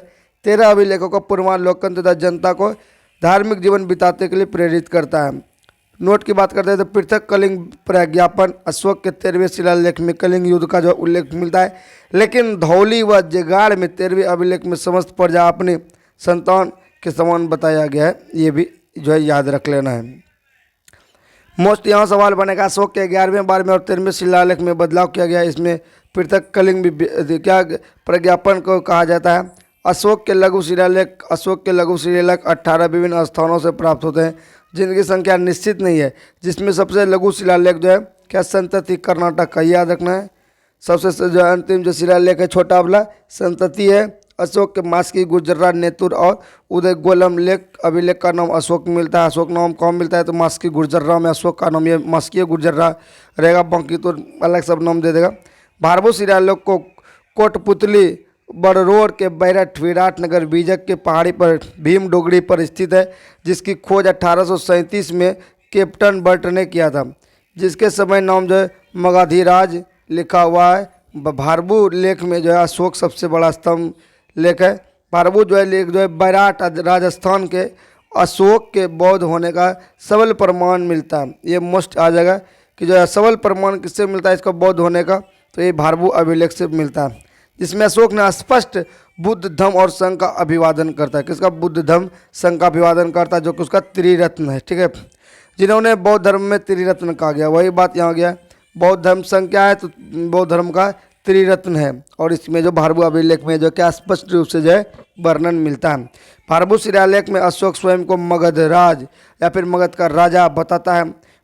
13 अभिलेखों का पूर्वावलोकन तथा जनता को धार्मिक जीवन बिताने के लिए प्रेरित करता है। नोट की बात करते हैं तो पृथक कलिंग प्रज्ञापन अशोक के 13वें शिलालेख में कलिंग युद्ध का जो उल्लेख मिलता है, लेकिन धौली व जगाड़ में 13वें अभिलेख में समस्त प्रजा अपने संतान के समान बताया गया है। ये भी जो है याद रख लेना है। मोस्ट यहाँ सवाल बनेगा अशोक के 11वें 12वें और 13वें शिलालेख में बदलाव किया गया। इसमें पृथक कलिंग क्या प्रज्ञापन को कहा जाता है। अशोक के लघु शिलालेख 18 विभिन्न स्थानों से प्राप्त होते हैं जिनकी संख्या निश्चित नहीं है, जिसमें सबसे लघु शिलालेख जो है क्या संतति कर्नाटक का, याद रखना है। सबसे जो अंतिम जो शिलालेख है छोटा वाला संतति है। अशोक के मास्की गुर्जरा नेतुर और उदय गोलम लेख अभिलेख का नाम अशोक मिलता है। अशोक नाम कौन मिलता है? तो मास्की गुर्जरा में अशोक का नाम ये मास्की गुर्जरा रहेगा, बाकी तो अलग सब नाम दे देगा। भारभू शिलालेख को कोटपुतली बड़रोड के बैरठ विराटनगर बीजक के पहाड़ी पर भीम डोगरी पर स्थित है, जिसकी खोज 1837 में कैप्टन बर्ट ने किया था, जिसके समय नाम जो है मगधीराज लिखा हुआ है। भारभू लेख में जो है अशोक सबसे बड़ा स्तंभ लेख है। भारभू जो है लेख जो है बैराट राजस्थान के अशोक के बौद्ध होने का सबल प्रमाण मिलता है। ये मोस्ट आ जाएगा कि जो है सबल प्रमाण किससे मिलता है इसका बौद्ध होने का? तो ये भारभू अभिलेख से मिलता है, जिसमें अशोक ने स्पष्ट बुद्ध धम्म और संघ का अभिवादन करता है। किसका? बुद्ध धम्म संघ का अभिवादन करता है, जो कि उसका त्रिरत्न है, ठीक है। जिन्होंने बौद्ध धर्म में त्रिरत्न कहा गया, वही बात यहाँ गया। बौद्ध धर्म संघ क्या है? तो बौद्ध धर्म का त्रिरत्न है। और इसमें जो भारभू अभिलेख में जो क्या स्पष्ट रूप से जो है वर्णन मिलता है। भारभू शिलालेख में अशोक स्वयं को मगधराज या फिर मगध का राजा बताता है।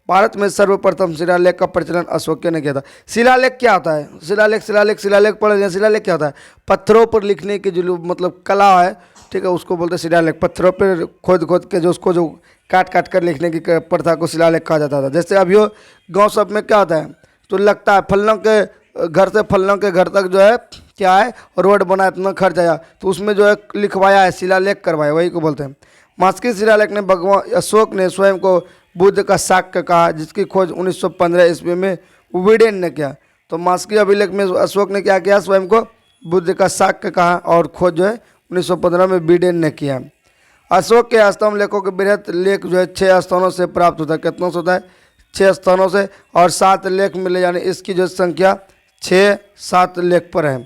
भारत में सर्वप्रथम शिलालेख का प्रचलन अशोक ने किया था। शिलालेख क्या होता है? शिलालेख पढ़ लिया। शिलालेख क्या होता है? पत्थरों पर लिखने की जो मतलब कला है, ठीक है, उसको बोलते हैं शिलालेख। पत्थरों पर खोद के जो उसको जो काट कर लिखने की प्रथा को शिलालेख कहा जाता था। जैसे अभी गाँव सब में क्या होता है, तो लगता है फलनों के घर से फलनों के घर तक जो है क्या है रोड बना, इतना खर्च आया, तो उसमें जो है लिखवाया है, शिलालेख करवाया, वही को बोलते हैं। मास्की शिलालेख ने भगवान अशोक ने स्वयं को बुद्ध का शाक्य कहा, जिसकी खोज 1915 ईस्वी में विडेन ने किया। तो मास्की अभिलेख में अशोक ने क्या किया? स्वयं को बुद्ध का शाक्य कहा और खोज जो है 1915 में विडेन ने किया। अशोक के स्तंभ लेखों के बृहत लेख जो है 6 स्थानों से प्राप्त होता है। कितनों से होता है? 6 स्थानों से, और 7 लेख मिले, यानी इसकी जो संख्या 6-7 लेख पर है।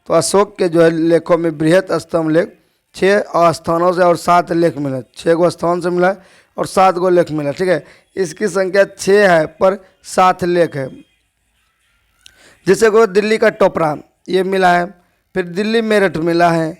तो अशोक के जो है लेखों में बृहत स्तंभ लेख 6 स्थानों से और 7 लेख मिला। 6 गो स्थान से मिला और 7 गो लेख मिला, ठीक है। इसकी संख्या 6 है पर 7 लेख है। जैसे को दिल्ली का टोपरा ये मिला है, फिर दिल्ली मेरठ मिला है,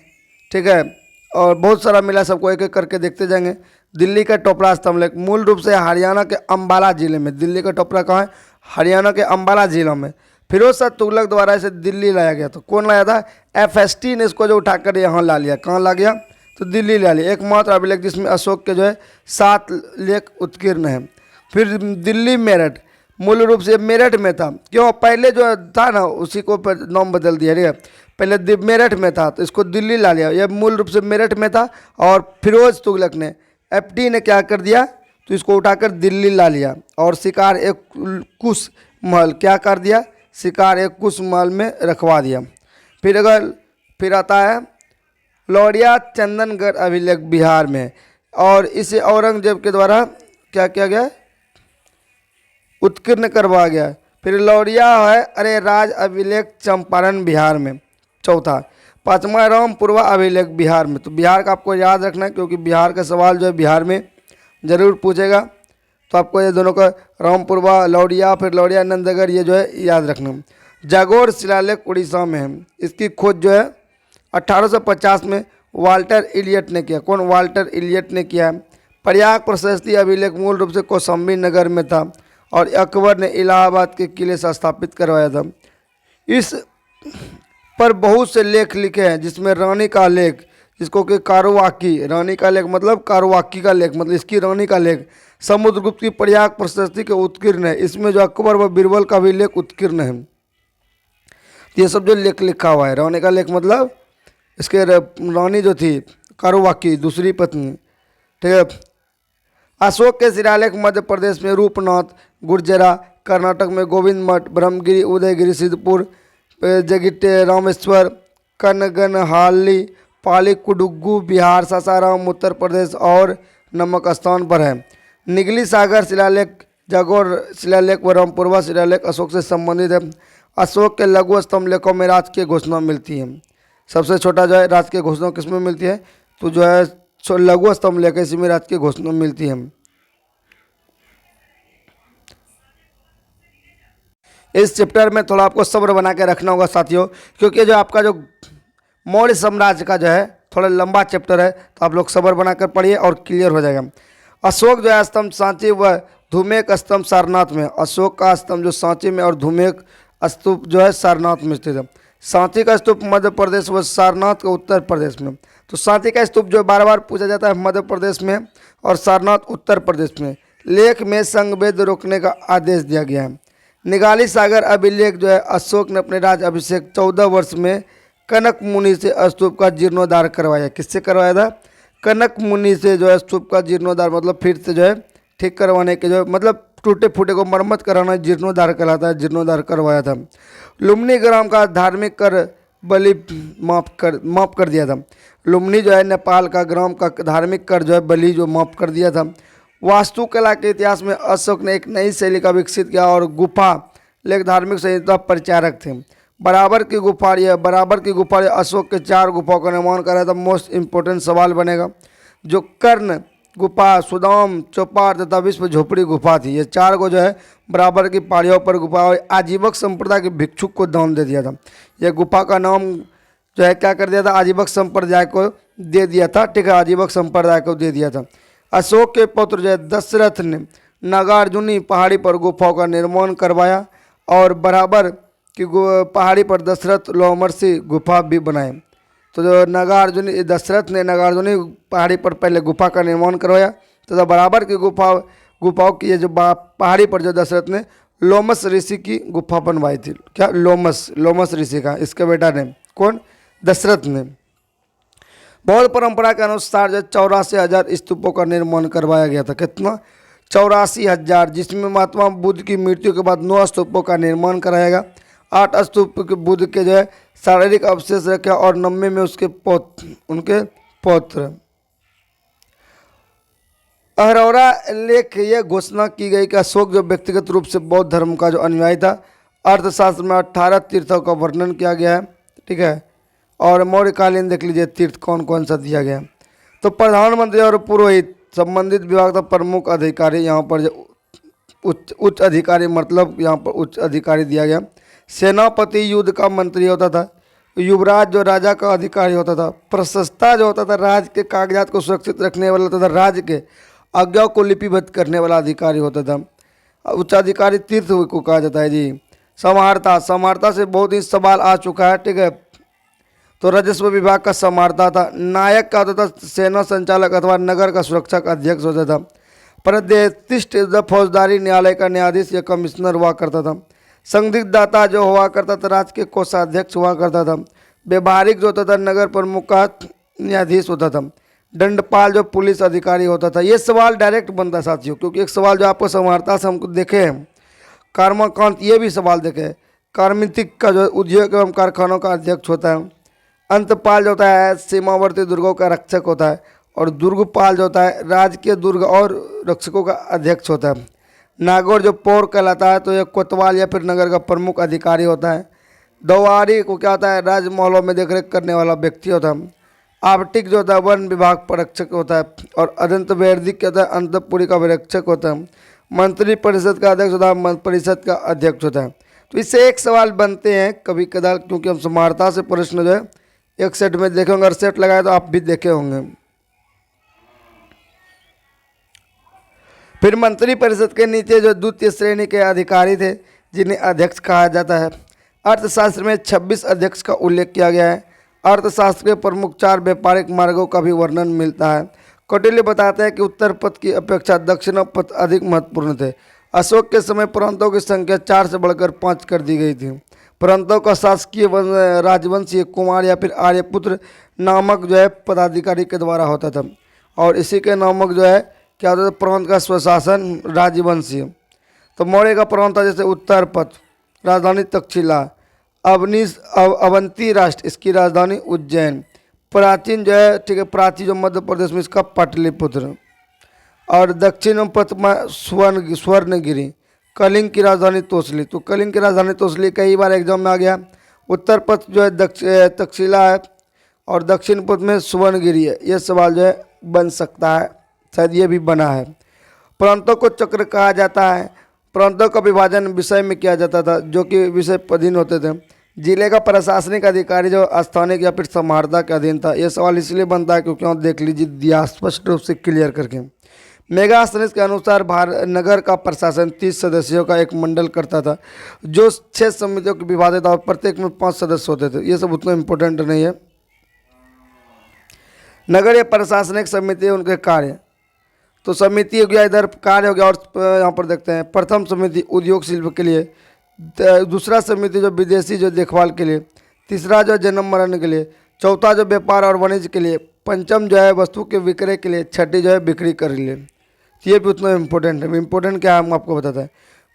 ठीक है, और बहुत सारा मिला, सबको एक एक करके देखते जाएंगे। दिल्ली का टोपरा स्तंभ लेख मूल रूप से हरियाणा के अंबाला जिले में, दिल्ली का टोपरा कहाँ है? हरियाणा के अंबाला जिला में फिरोज शाह तुगलक द्वारा इसे दिल्ली लाया गया। तो कौन लाया था? FST ने इसको जो उठाकर यहाँ ला लिया। कहाँ ला गया? तो दिल्ली ला लिया। एकमात्र अभिलेख जिसमें अशोक के जो है 7 लेख उत्कीर्ण हैं। फिर दिल्ली मेरठ मूल रूप से मेरठ में था, क्यों? पहले जो था ना उसी को नाम बदल दिया, ठीक है। पहले मेरठ में था तो इसको दिल्ली ला लिया। यह मूल रूप से मेरठ में था और फिरोज तुगलक ने FD ने क्या कर दिया? तो इसको उठाकर दिल्ली ला लिया और शिकार एक कुश महल क्या कर दिया? शिकार एक कुश महल में रखवा दिया। फिर आता है लौरिया चंदनगढ़ अभिलेख बिहार में, और इसे औरंगजेब के द्वारा क्या किया गया? उत्कीर्ण करवा गया। फिर लौरिया है अरे राज अभिलेख चंपारण बिहार में, चौथा। 5वां रामपुरवा अभिलेख बिहार में। तो बिहार का आपको याद रखना है, क्योंकि बिहार का सवाल जो है बिहार में जरूर पूछेगा। तो आपको ये दोनों का रामपुरवा, लौरिया, फिर लौरिया नंदगढ़, ये जो है याद रखना। जागोर शिलालेख उड़ीसा में है। इसकी खोज जो है 1850 में वाल्टर इलियट ने किया। कौन? वाल्टर इलियट ने किया है। प्रयाग प्रशस्ति अभिलेख मूल रूप से कौशाम्बी नगर में था और अकबर ने इलाहाबाद के किले से स्थापित करवाया था। इस पर बहुत से लेख लिखे हैं, जिसमें रानी का लेख इसको कि कारुवाकी, रानी का लेख मतलब कारुवाकी का लेख मतलब इसकी रानी का लेख। समुद्रगुप्त की प्रयाग प्रशस्ति के उत्कीर्ण है, इसमें जो अकबर व बीरबल का भी लेख उत्कीर्ण है। ये सब जो लेख लिखा हुआ है, रानी का लेख मतलब इसके रानी जो थी कारुवाकी दूसरी पत्नी, ठीक है। अशोक के शिलालेख मध्य प्रदेश में रूपनाथ, गुर्जरा, कर्नाटक में गोविंद मठ, ब्रह्मगिरी, उदयगिरी, सिद्धपुर, जगिटे, रामेश्वर, कनगनहाली, पाली, कुडुगू, बिहार, सासाराम, उत्तर प्रदेश और नमक स्थान पर है। निगली सागर शिलालेख, जागौर शिलालेख व रामपुरवा शिलालेख अशोक से संबंधित है। अशोक के लघु स्तंभ लेखों में राजकीय घोषणा मिलती है। सबसे छोटा जो है राजकीय घोषणा किसमें मिलती है, तो जो है लघु स्तंभ लेख इसी में राजकीय घोषणा मिलती है। इस चैप्टर में थोड़ा आपको सब्र बना के रखना होगा साथियों, क्योंकि जो आपका जो मौर्य साम्राज्य का जो है थोड़ा लंबा चैप्टर है, तो आप लोग सब्र बनाकर पढ़िए और क्लियर हो जाएगा। अशोक जो है स्तंभ सांची व धूमेक स्तंभ सारनाथ में, अशोक का स्तंभ जो सांची में और धूमेक स्तूप जो है सारनाथ में स्थित है। सांची का स्तूप मध्य प्रदेश व सारनाथ का उत्तर प्रदेश में। तो सांची का स्तूप जो बार बार पूछा जाता है मध्य प्रदेश में और सारनाथ उत्तर प्रदेश में। लेख में संघवेद रोकने का आदेश दिया गया है। निगाली सागर अभिलेख जो है अशोक ने अपने राज अभिषेक 14 वर्ष में कनक मुनि से स्तूप का जीर्णोद्धार करवाया। किससे करवाया था, कनक मुनि से जो है स्तूप का जीर्णोद्धार मतलब फिर से जो है ठीक करवाने के जो मतलब टूटे फूटे को मरम्मत कराना जीर्णोद्धार कहलाता है, जीर्णोद्धार करवाया था। लुम्नी ग्राम का धार्मिक कर बलि माफ कर दिया था। लुम्नी जो है नेपाल का ग्राम का धार्मिक कर जो है बलि जो माफ कर दिया था। वास्तुकला के इतिहास में अशोक ने एक नई शैली का विकसित किया और गुफा लेख धार्मिक संहिता प्रचारक थे। बराबर की गुफा अशोक के 4 गुफाओं का निर्माण कराया था। मोस्ट इम्पोर्टेंट सवाल बनेगा, जो कर्ण गुफा, सुदाम, चौपार तथा विश्व झोपड़ी गुफा थी, ये 4 को जो है बराबर की पहाड़ियों पर गुफा और आजीवक संप्रदाय के भिक्षुक को दान दे दिया था। यह गुफा का नाम जो है क्या कर दिया था, आजीवक संप्रदाय को दे दिया था, ठीक है, आजीवक संप्रदाय को दे दिया था। अशोक के पुत्र जो है दशरथ ने नागार्जुनी पहाड़ी पर गुफाओं का निर्माण करवाया और बराबर की पहाड़ी पर दशरथ लोमर्षि गुफा भी बनाए। तो जो दशरथ ने नागार्जुनी पहाड़ी पर पहले गुफा का निर्माण करवाया तथा बराबर की गुफाओं की ये जो पहाड़ी पर जो दशरथ ने लोमस ऋषि की गुफा बनवाई थी। क्या, लोमस ऋषि का, इसके बेटा ने, कौन, दशरथ ने। बौद्ध परंपरा के अनुसार जो 84,000 स्तूपों का निर्माण करवाया गया था। कितना, 84,000, जिसमें महात्मा बुद्ध की मृत्यु के बाद 9 स्तूपों का निर्माण कराएगा। 8 स्तूप के बुद्ध के जो है शारीरिक अवशेष रखे और 90 में उनके पौत्र। अहरौरा लेख यह घोषणा की गई कि अशोक जो व्यक्तिगत रूप से बौद्ध धर्म का जो अनुयायी था। अर्थशास्त्र में 18 तीर्थों का वर्णन किया गया है, ठीक है। और मौर्यकालीन देख लीजिए तीर्थ कौन कौन सा दिया गया। तो प्रधानमंत्री और पुरोहित संबंधित विभाग का प्रमुख अधिकारी, यहाँ पर जो उच्च अधिकारी मतलब यहाँ पर उच्च अधिकारी दिया गया। सेनापति युद्ध का मंत्री होता था। युवराज जो राजा का अधिकारी होता था। प्रशस्ता जो होता था राज्य के कागजात को सुरक्षित रखने वाला तथा राज्य के आज्ञाओं को लिपिबद्ध करने वाला अधिकारी होता था। उच्चाधिकारी तीर्थ को कहा जाता है जी। समाहर्ता से बहुत ही सवाल आ चुका है, ठीक है। तो राजस्व विभाग का समाहर्ता था। नायक का होता था सेना संचालक अथवा नगर का सुरक्षा का अध्यक्ष होता था। प्रतिष्ठ फौजदारी न्यायालय का न्यायाधीश या कमिश्नर हुआ करता था। संदिग्धदाता जो हुआ करता था राज्य के कोषाध्यक्ष हुआ करता था। व्यवहारिक जो होता था नगर प्रमुख का न्यायाधीश होता था। दंडपाल जो पुलिस अधिकारी होता था। ये सवाल डायरेक्ट बनता है साथियों, क्योंकि एक सवाल जो आपको समाहर्ता से हमको देखे हैं। कर्मकांत, ये भी सवाल देखे। कार्मिक का जो उद्योग एवं कारखानों का अध्यक्ष होता है। अंतपाल जो होता है सीमावर्ती दुर्गों का रक्षक होता है। और दुर्गपाल जो होता है राज्य के दुर्ग और रक्षकों का अध्यक्ष होता है। नागौर जो पौर कहलाता है, तो यह कोतवाल या फिर नगर का प्रमुख अधिकारी होता है। दौवारी को क्या होता है, राजमहलों में देखरेख करने वाला व्यक्ति होता है। आवटिक जो होता है वन विभाग परक्षक होता है। और अदंत वैदिक क्या होता है, अंतपुरी का विरक्षक होता है। मंत्री परिषद का अध्यक्ष होता है, परिषद का अध्यक्ष होता है। तो इससे एक सवाल बनते हैं कभी कदार, क्योंकि हम समाहर्ता से प्रश्न जो है एक सेट में देखे होंगे, अगर सेट लगाए तो आप भी देखे होंगे। फिर मंत्री परिषद के नीचे जो द्वितीय श्रेणी के अधिकारी थे, जिन्हें अध्यक्ष कहा जाता है। अर्थशास्त्र में 26 अध्यक्ष का उल्लेख किया गया है। अर्थशास्त्र के प्रमुख 4 व्यापारिक मार्गों का भी वर्णन मिलता है। कौटिल्य बताते हैं कि उत्तर पथ की अपेक्षा दक्षिण पथ अधिक महत्वपूर्ण थे। अशोक के समय प्रांतों की संख्या 4 से बढ़कर 5 कर दी गई थी। प्रांतों का शासकीय राजवंशीय कुमार या फिर आर्यपुत्र नामक जो है पदाधिकारी के द्वारा होता था, और इसी के नामक जो है क्या होता था, प्रांत का स्वशासन राजवंशीय। तो मौर्य का प्रांत था जैसे उत्तर पथ, राजधानी तक्षशिला। अवंती राष्ट्र, इसकी राजधानी उज्जैन। प्राचीन जो है ठीक है, प्राचीन जो मध्य प्रदेश में, इसका पाटलिपुत्र। और दक्षिण पथ में स्वर्णगिरी। कलिंग की राजधानी तोसली, तो कलिंग की राजधानी तोसली कई बार एग्जाम में आ गया। उत्तर पथ जो है तक्षशिला है, और दक्षिण पथ में स्वर्णगिरी है। ये सवाल जो है बन सकता है, शायद ये भी बना है। प्रांतों को चक्र कहा जाता है। प्रांतों का विभाजन विषय में किया जाता था, जो कि विषय पदहीन होते थे। जिले का प्रशासनिक अधिकारी जो स्थानिक या फिर समाहर्ता के अधीन था। यह सवाल इसलिए बनता है क्योंकि देख लीजिए दिया स्पष्ट रूप से क्लियर करके। मेगास्थनीज के अनुसार नगर का प्रशासन 30 सदस्यों का एक मंडल करता था, जो 6 समितियों के विभाजित था, और प्रत्येक में 5 सदस्य होते थे। ये सब उतना इम्पोर्टेंट नहीं है। नगरीय प्रशासनिक समिति उनके कार्य, तो समिति हो गया, इधर कार्य हो गया। और यहाँ पर देखते हैं, प्रथम समिति उद्योग शिल्प के लिए, दूसरा समिति जो विदेशी जो देखभाल के लिए, तीसरा जो जन्म मरण के लिए, चौथा जो व्यापार और वाणिज्य के लिए, पंचम जो है वस्तु के विक्रय के लिए, छठी जो है बिक्री कर लिए। तो ये भी उतना इम्पोर्टेंट है। इम्पोर्टेंट क्या है हम आपको बताते हैं।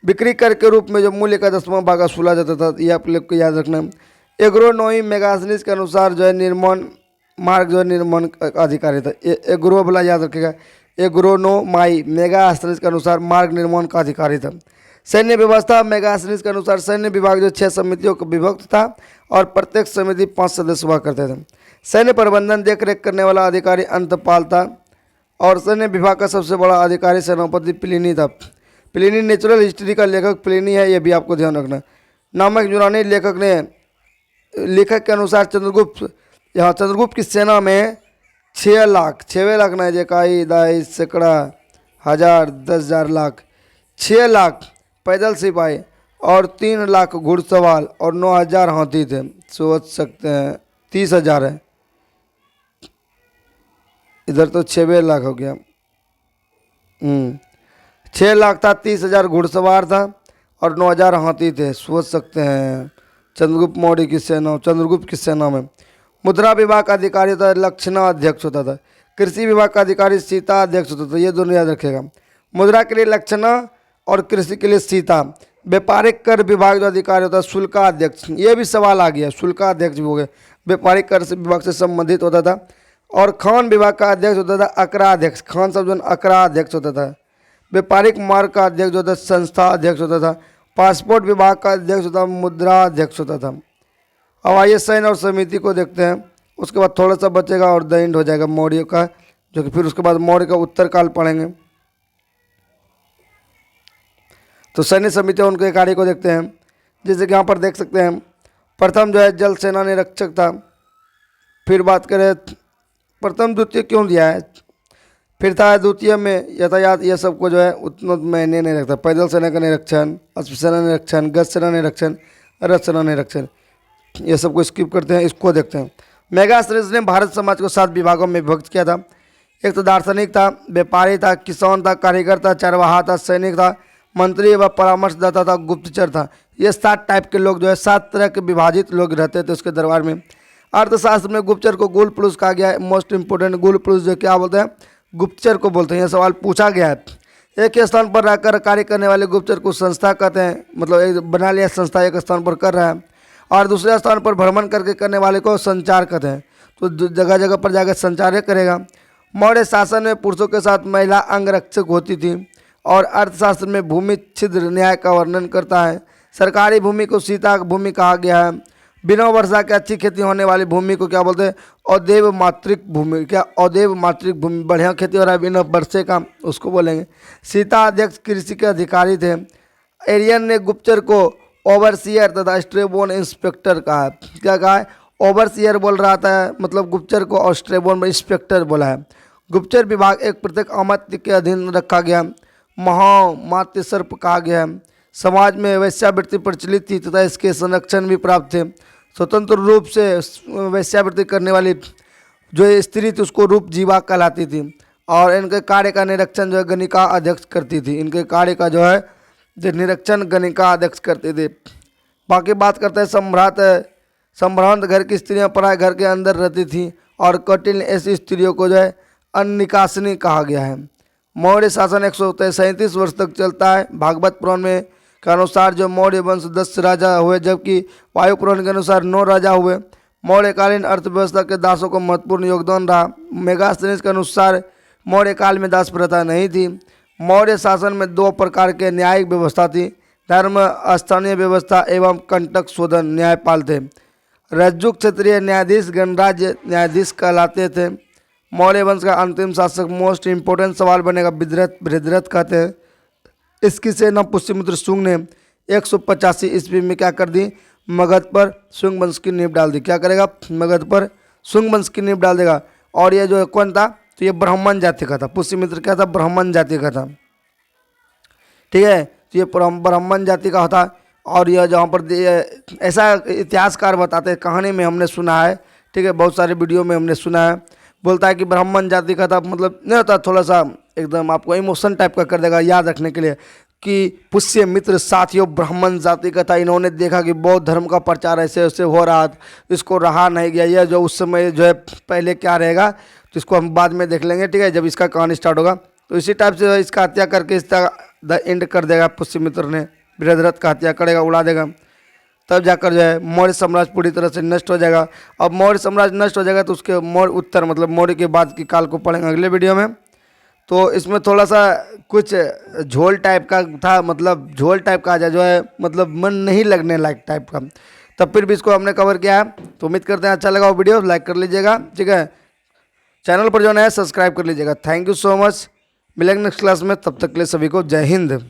बिक्री कर के रूप में जो मूल्य का 10वां भाग वसूला जाता था, ये आप लोग को याद रखना है। एग्रोनोमी मेगास्थनीज के अनुसार जो है निर्माण मार्ग जो है निर्माण अधिकारी था। एग्रो वाला याद रखेगा, एग्रोनोमाई मेगास्थनीज के अनुसार मार्ग निर्माण का अधिकारी था। सैन्य व्यवस्था मेगास्थनीज के अनुसार सैन्य विभाग जो 6 समितियों का विभक्त था, और प्रत्येक समिति 5 सदस्य हुआ करते थे। सैन्य प्रबंधन देखरेख करने वाला अधिकारी अंतपाल था, और सैन्य विभाग का सबसे बड़ा अधिकारी सेनापति प्लिनी था। प्लिनी नेचुरल हिस्ट्री का लेखक प्लिनी है, ये भी आपको ध्यान रखना। नामक यूनानी लेखक के अनुसार चंद्रगुप्त की सेना में 6 लाख ना, इकाई दाई सैकड़ा हजार 10,000 लाख, 6 लाख पैदल सिपाही और 3 लाख घुड़सवार और 9,000 हाथी थे। सोच सकते हैं 30,000 है, इधर तो 6 लाख हो गया। 6 लाख था, 30,000 घुड़सवार था और 9,000 हाथी थे। सोच सकते हैं चंद्रगुप्त मौर्य की सेना, चंद्रगुप्त की सेना में। मुद्रा विभाग का अधिकारी होता है लक्षणा अध्यक्ष होता था। कृषि विभाग का अधिकारी सीता अध्यक्ष होता था। ये दोनों याद रखेगा। मुद्रा के लिए लक्षणा और कृषि के लिए सीता। व्यापारिक कर विभाग जो अधिकारी होता है शुल्का अध्यक्ष। ये भी सवाल आ गया, शुल्का अध्यक्ष भी हो गए, व्यापारिक कर विभाग से संबंधित होता था। और खान विभाग का अध्यक्ष होता था अकरा अध्यक्ष। खान सब जो अकरा अध्यक्ष होता था। व्यापारिक मार्ग का अध्यक्ष होता था संस्था अध्यक्ष होता था। पासपोर्ट विभाग का अध्यक्ष होता मुद्रा अध्यक्ष होता था। अब आइए सैन्य और समिति को देखते हैं, उसके बाद थोड़ा सा बचेगा और द एंड हो जाएगा मौर्य का, जो कि फिर उसके बाद मौर्य का उत्तर काल पढ़ेंगे। तो सैन्य समिति उनके कार्य को देखते हैं, जैसे कि यहाँ पर देख सकते हैं। प्रथम जो है जल सेना निरीक्षक था। फिर बात करें प्रथम द्वितीय क्यों दिया है, फिर था द्वितीय में यातायात, ये सबको जो है उतना मायने नहीं रखता। पैदल सेना का निरीक्षण, अश्व सेना निरीक्षण, गज सेना निरीक्षण, रथ सेना निरीक्षण, ये सबको स्किप करते हैं। इसको देखते हैं। मेगास्थनीज ने भारत समाज को 7 विभागों में विभक्त किया था। एक तो दार्शनिक था, व्यापारी था, किसान था, कारीगर था, चरवाहा था, सैनिक था, मंत्री व परामर्शदाता था, गुप्तचर था। ये 7 टाइप के लोग जो है 7 तरह के विभाजित लोग रहते थे उसके दरबार में। अर्थशास्त्र में गुप्तचर को गुल पुरुष कहा गया है। मोस्ट इंपोर्टेंट, गुल पुरुष जो क्या बोलते हैं, गुप्तचर को बोलते हैं। यह सवाल पूछा गया है। एक स्थान पर रहकर कार्य करने वाले गुप्तचर को संस्था कहते हैं, मतलब एक बना लिया संस्था, एक स्थान पर कर रहा है, और दूसरे स्थान पर भ्रमण करके करने वाले को संचार कहते हैं। तो जगह जगह पर जाकर संचार करेगा। मौर्य शासन में पुरुषों के साथ महिला अंगरक्षक होती थी, और अर्थशास्त्र में भूमि छिद्र न्याय का वर्णन करता है। सरकारी भूमि को सीता भूमि कहा गया है। बिना वर्षा के अच्छी खेती होने वाली भूमि को क्या बोलते हैं, अदेव मातृक भूमि। क्या अदेव मातृक भूमि, बढ़िया खेती हो रहा है बिना वर्षे का, उसको बोलेंगे। सीता अध्यक्ष कृषि के अधिकारी थे। एरियन ने गुप्तचर को ओवरसियर तथा स्ट्रेबोन इंस्पेक्टर कहा है। क्या कहा है, ओवरसियर बोल रहा था, मतलब गुप्तचर को, और स्ट्रेबोन में इंस्पेक्टर बोला है। गुप्तचर विभाग एक प्रत्येक अमात्य के अधीन रखा गया। महामात्य सर्प कहा गया है। समाज में वैश्यावृत्ति प्रचलित थी तथा इसके संरक्षण भी प्राप्त थे। स्वतंत्र रूप से वेश्यावृत्ति करने वाली जो स्त्री थी उसको रूप जीवा कहलाती थी। और इनके कार्य का निरीक्षण जो है गणिका अध्यक्ष करती थी। इनके कार्य का जो है जो निरीक्षण गणिका अध्यक्ष करते थे। बाकी बात करते हैं संभ्रांत घर की स्त्रियां पराय घर के अंदर रहती थी और कौटिल्य ऐसी स्त्रियों को जो है अनिकासिनी कहा गया है। मौर्य शासन 137 वर्ष तक चलता है। भागवत पुराण में के अनुसार जो मौर्य वंश 10 राजा हुए, जबकि वायु पुराण के अनुसार 9 राजा हुए। मौर्यकालीन अर्थव्यवस्था के दासों को महत्वपूर्ण योगदान रहा। मेगास्थनीज के अनुसार मौर्य काल में दास प्रथा नहीं थी। मौर्य शासन में 2 प्रकार के न्यायिक व्यवस्था थी, धर्म स्थानीय व्यवस्था एवं कंटक शोधन न्यायपाल थे। रज्जुक क्षत्रिय न्यायाधीश गणराज्य न्यायाधीश कहलाते थे। मौर्य वंश का अंतिम शासक मोस्ट इम्पोर्टेंट सवाल बनेगा बृहद्रथ कहते हैं। इसकी सेना पुष्यमित्र शुंग ने 185 ईस्वी में क्या कर दी, मगध पर शुंग वंश की नींव डाल दी। क्या करेगा, मगध पर शुंग वंश की नींव डाल देगा। और ये जो कौन था, तो ये ब्राह्मण जाति का था। पुष्यमित्र क्या था, ब्राह्मण जाति का था। ठीक है, तो ये ब्राह्मण जाति का होता। और यह जहाँ पर ऐसा इतिहासकार बताते हैं, कहानी में हमने सुना है, ठीक है, बहुत सारे वीडियो में हमने सुना है, बोलता है कि ब्राह्मण जाति का था। मतलब नहीं होता, थोड़ा सा एकदम आपको इमोशन टाइप का कर देगा याद रखने के लिए कि पुष्यमित्र साथियों ब्राह्मण जाति का था। इन्होंने देखा कि बौद्ध धर्म का प्रचार ऐसे ऐसे हो रहा, इसको रहा नहीं गया। यह जो उस समय जो है पहले क्या रहेगा तो इसको हम बाद में देख लेंगे, ठीक है, जब इसका कहानी स्टार्ट होगा। तो इसी टाइप से इसका हत्या करके इसका द एंड कर देगा पुष्यमित्र ने। बृहद्रथ का हत्या करेगा, उड़ा देगा, तब जाकर जो है मौर्य साम्राज्य पूरी तरह से नष्ट हो जाएगा। अब मौर्य साम्राज्य नष्ट हो जाएगा तो उसके मौर्य उत्तर मतलब मौर्य के बाद की काल को पढ़ेंगे अगले वीडियो में। तो इसमें थोड़ा सा कुछ झोल टाइप का था, मतलब झोल टाइप का जो है मतलब मन नहीं लगने लायक टाइप का, तब फिर भी इसको हमने कवर किया है। तो उम्मीद करते हैं अच्छा लगा वो वीडियो, लाइक कर लीजिएगा, ठीक है, चैनल पर जो है सब्सक्राइब कर लीजिएगा। Thank you so much. मिलेंगे नेक्स्ट क्लास में, तब तक के लिए सभी को जय हिंद।